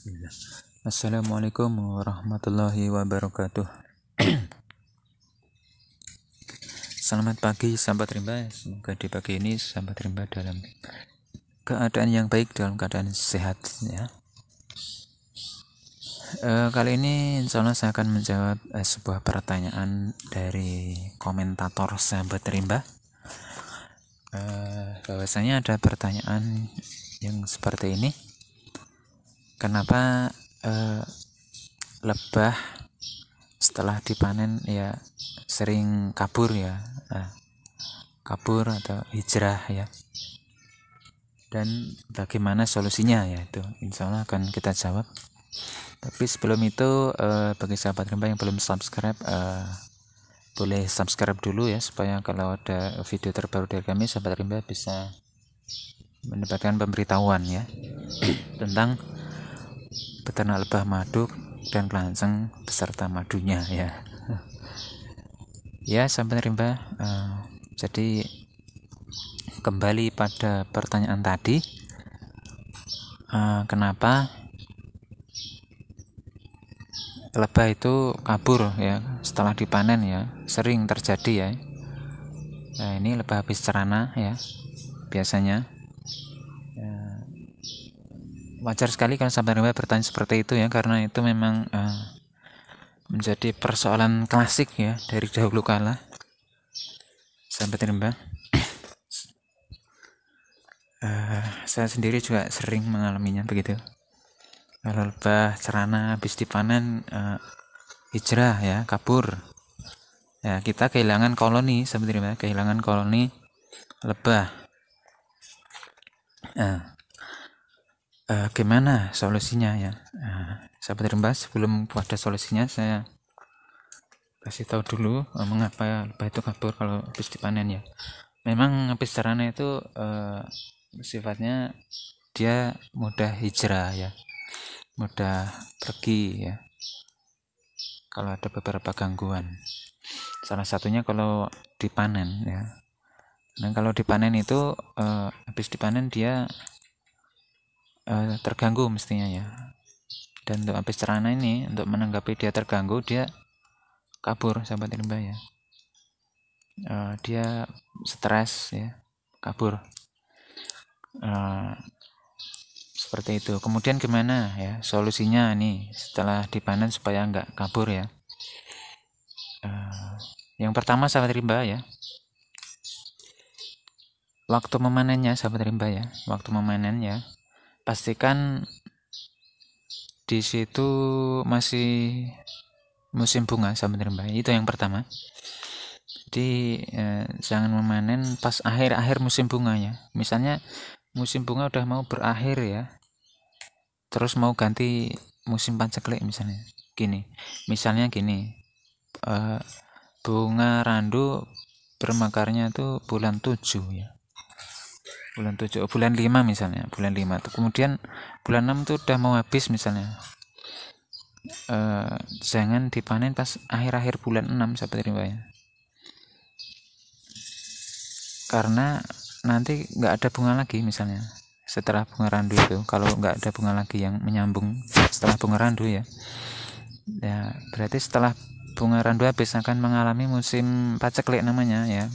Bismillah. Assalamualaikum warahmatullahi wabarakatuh. Selamat pagi sahabat rimba. Semoga di pagi ini sahabat rimba dalam keadaan yang baik, dalam keadaan sehat ya. Kali ini insya Allah saya akan menjawab sebuah pertanyaan dari komentator sahabat rimba. Bahwasanya ada pertanyaan yang seperti ini. Kenapa lebah setelah dipanen ya sering kabur ya, kabur atau hijrah ya, dan bagaimana solusinya ya, itu insya Allah akan kita jawab. Tapi sebelum itu bagi sahabat rimba yang belum subscribe, boleh subscribe dulu ya, supaya kalau ada video terbaru dari kami sahabat rimba bisa mendapatkan pemberitahuan ya tentang peternak lebah madu dan kelanceng beserta madunya ya. Ya sahabat rimba, jadi kembali pada pertanyaan tadi, kenapa lebah itu kabur ya setelah dipanen ya, sering terjadi ya. Nah, ini lebah habis cerana ya biasanya. Wajar sekali kalau sahabat rimba bertanya seperti itu ya, karena itu memang menjadi persoalan klasik ya dari dahulu kala sahabat rimba. Saya sendiri juga sering mengalaminya begitu. Kalau lebah cerana habis dipanen hijrah ya, kabur ya, kita kehilangan koloni sahabat rimba, kehilangan koloni lebah. Gimana solusinya ya, sahabat rimba? Sebelum ada solusinya saya kasih tahu dulu mengapa lebah itu kabur kalau habis dipanen ya. Memang habis cerana itu sifatnya dia mudah hijrah ya, mudah pergi ya kalau ada beberapa gangguan. Salah satunya kalau dipanen ya. Nah kalau dipanen itu habis dipanen dia terganggu mestinya ya. Dan untuk habis cerana ini, untuk menanggapi dia terganggu, dia kabur sahabat rimba ya. Dia stres ya, kabur. Seperti itu. Kemudian gimana ya solusinya nih setelah dipanen supaya nggak kabur ya? Yang pertama sahabat rimba ya, waktu memanennya sahabat rimba ya, waktu memanen ya, pastikan di situ masih musim bunga sahabat rimba. Itu yang pertama. Jadi jangan memanen pas akhir-akhir musim bunga ya. Misalnya musim bunga udah mau berakhir ya, terus mau ganti musim paceklik misalnya. Misalnya gini, bunga randu bermekarnya tuh bulan 7 ya. Bulan 7, bulan 5 misalnya, bulan 5 tuh. Kemudian bulan 6 tuh udah mau habis misalnya. Jangan dipanen pas akhir-akhir bulan 6 sahabat rimba ya. Karena nanti nggak ada bunga lagi misalnya setelah bunga randu itu. Kalau nggak ada bunga lagi yang menyambung setelah bunga randu ya, berarti setelah bunga randu habis akan mengalami musim paceklik namanya ya.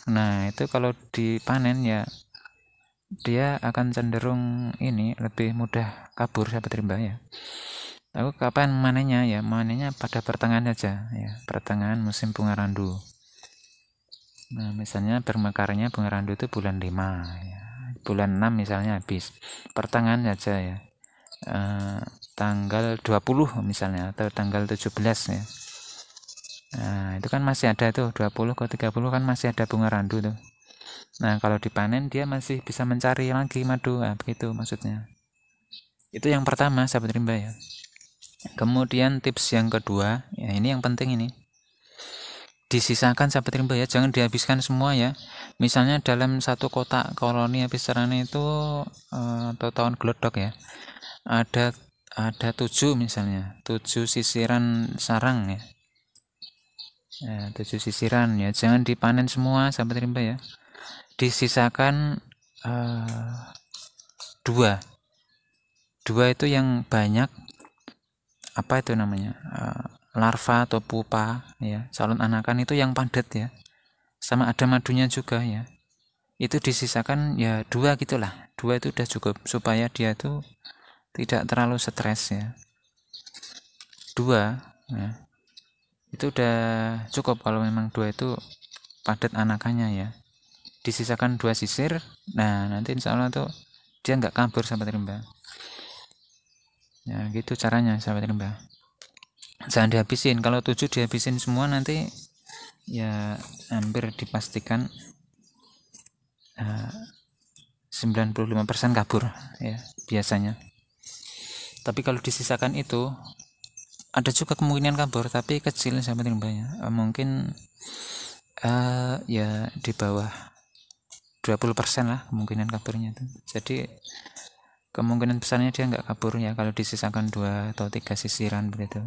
Nah itu kalau dipanen ya dia akan cenderung ini lebih mudah kabur sahabat rimba ya. Lalu kapan manennya ya? Manennya pada pertengahan saja ya, pertengahan musim bunga randu. Nah misalnya bermekarnya bunga randu itu bulan 5 ya. Bulan 6 misalnya habis, pertengahan saja ya, tanggal 20 misalnya atau tanggal 17 ya. Nah itu kan masih ada tuh 20 ke 30 kan masih ada bunga randu tuh. Nah kalau dipanen dia masih bisa mencari lagi madu, begitu maksudnya. Itu yang pertama sahabat rimba ya. Kemudian tips yang kedua ya, ini yang penting ini, disisakan sahabat rimba ya, jangan dihabiskan semua ya. Misalnya dalam satu kotak koloni habis cerana itu atau tahun gelodok ya, ada 7 misalnya, 7 sisiran sarang ya. 7 sisiran ya, jangan dipanen semua sahabat rimba ya. Disisakan 2 dua itu yang banyak apa itu namanya larva atau pupa ya, calon anakan itu yang padat ya, sama ada madunya juga ya, itu disisakan ya dua gitulah, dua itu udah cukup supaya dia tuh tidak terlalu stres ya, dua ya, itu udah cukup kalau memang dua itu padat anakannya ya, disisakan dua sisir. Nah nanti insya Allah tuh dia nggak kabur sahabat rimba ya, gitu caranya sahabat rimba. Jangan dihabisin, kalau 7 dihabisin semua nanti ya hampir dipastikan 95% kabur ya biasanya. Tapi kalau disisakan itu ada juga kemungkinan kabur, tapi kecil sahabat rimba, mungkin ya di bawah 20% lah kemungkinan kaburnya itu. Jadi kemungkinan besarnya dia nggak kabur ya kalau disisakan 2 atau 3 sisiran begitu.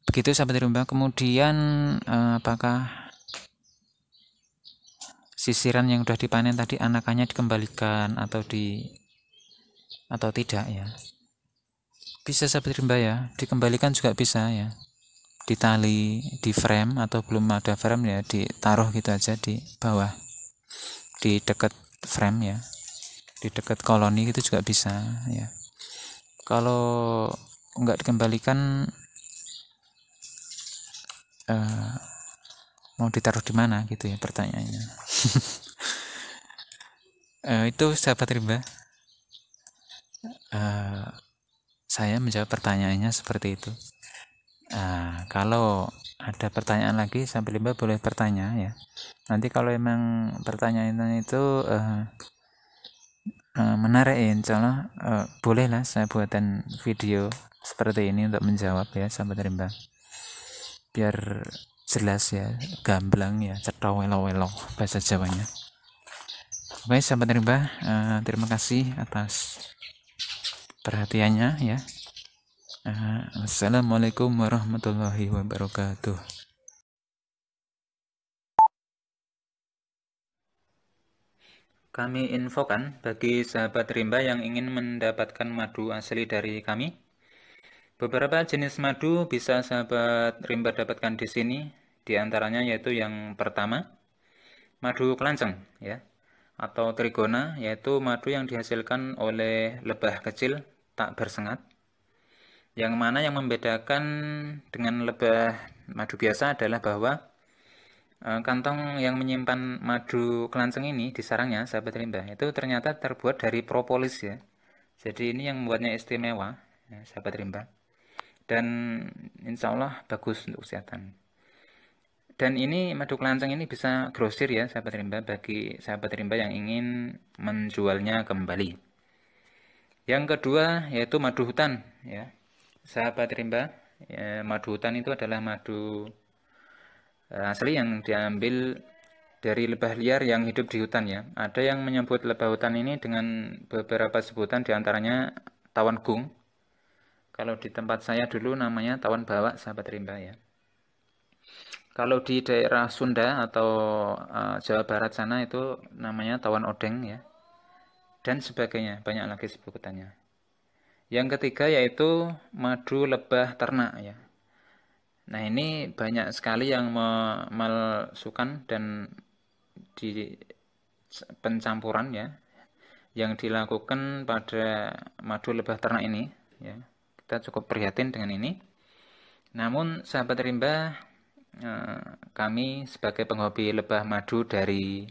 Begitu sahabat rimba. Kemudian apakah sisiran yang sudah dipanen tadi anakannya dikembalikan atau tidak ya? Bisa sahabat rimba ya, dikembalikan juga bisa ya. Ditali di frame atau belum ada frame ya ditaruh gitu aja di bawah, di dekat frame ya, di dekat koloni gitu juga bisa ya. Kalau nggak dikembalikan mau ditaruh di mana gitu ya pertanyaannya. Itu sahabat rimba, saya menjawab pertanyaannya seperti itu. Kalau ada pertanyaan lagi sahabat rimba boleh bertanya ya. Nanti kalau emang pertanyaan itu menarik ya, insya Allah bolehlah saya buatkan video seperti ini untuk menjawab ya sahabat rimba, biar jelas ya, gamblang ya, cetha welo-welo bahasa Jawanya. Oke sahabat rimba, terima kasih atas perhatiannya ya. Assalamualaikum warahmatullahi wabarakatuh. Kami infokan bagi sahabat rimba yang ingin mendapatkan madu asli dari kami, beberapa jenis madu bisa sahabat rimba dapatkan di sini. Di antaranya yaitu yang pertama, madu kelanceng ya, atau trigona, yaitu madu yang dihasilkan oleh lebah kecil tak bersengat. Yang mana yang membedakan dengan lebah madu biasa adalah bahwa kantong yang menyimpan madu kelanceng ini di sarangnya sahabat rimba itu ternyata terbuat dari propolis ya. Jadi ini yang membuatnya istimewa ya, sahabat rimba. Dan insya Allah bagus untuk kesehatan. Dan ini madu kelanceng ini bisa grosir ya sahabat rimba, bagi sahabat rimba yang ingin menjualnya kembali. Yang kedua yaitu madu hutan ya sahabat rimba. Ya, madu hutan itu adalah madu asli yang diambil dari lebah liar yang hidup di hutan ya. Ada yang menyebut lebah hutan ini dengan beberapa sebutan, diantaranya tawon gung. Kalau di tempat saya dulu namanya tawon bawak sahabat rimba ya. Kalau di daerah Sunda atau Jawa Barat sana itu namanya tawon odeng ya. Dan sebagainya, banyak lagi sebutannya. Yang ketiga yaitu madu lebah ternak ya. Nah ini banyak sekali yang memalsukan dan di pencampuran ya yang dilakukan pada madu lebah ternak ini ya. Kita cukup prihatin dengan ini. Namun sahabat rimba, kami sebagai penghobi lebah madu dari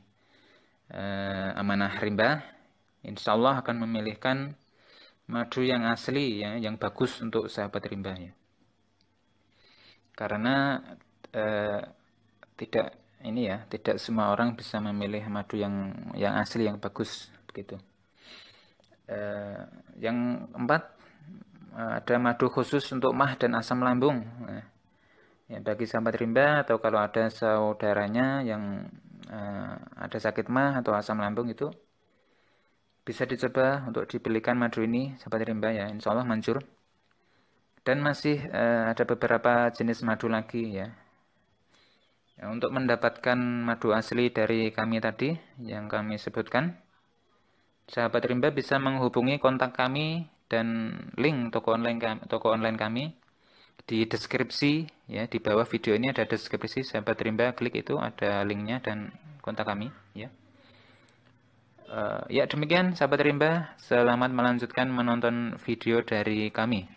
Amanah Rimba, insya Allah akan memilihkan madu yang asli ya, yang bagus untuk sahabat rimba ya. Karena tidak semua orang bisa memilih madu yang asli yang bagus begitu. Yang keempat, ada madu khusus untuk mah dan asam lambung. Nah, ya, bagi sahabat rimba atau kalau ada saudaranya yang ada sakit mah atau asam lambung, itu bisa dicoba untuk dibelikan madu ini sahabat rimba ya, insya Allah manjur. Dan masih ada beberapa jenis madu lagi ya. Untuk mendapatkan madu asli dari kami tadi yang kami sebutkan, sahabat rimba bisa menghubungi kontak kami dan link toko online kami di deskripsi ya. Di bawah video ini ada deskripsi, sahabat rimba klik itu, ada linknya dan kontak kami ya. Ya demikian sahabat rimba, selamat melanjutkan menonton video dari kami.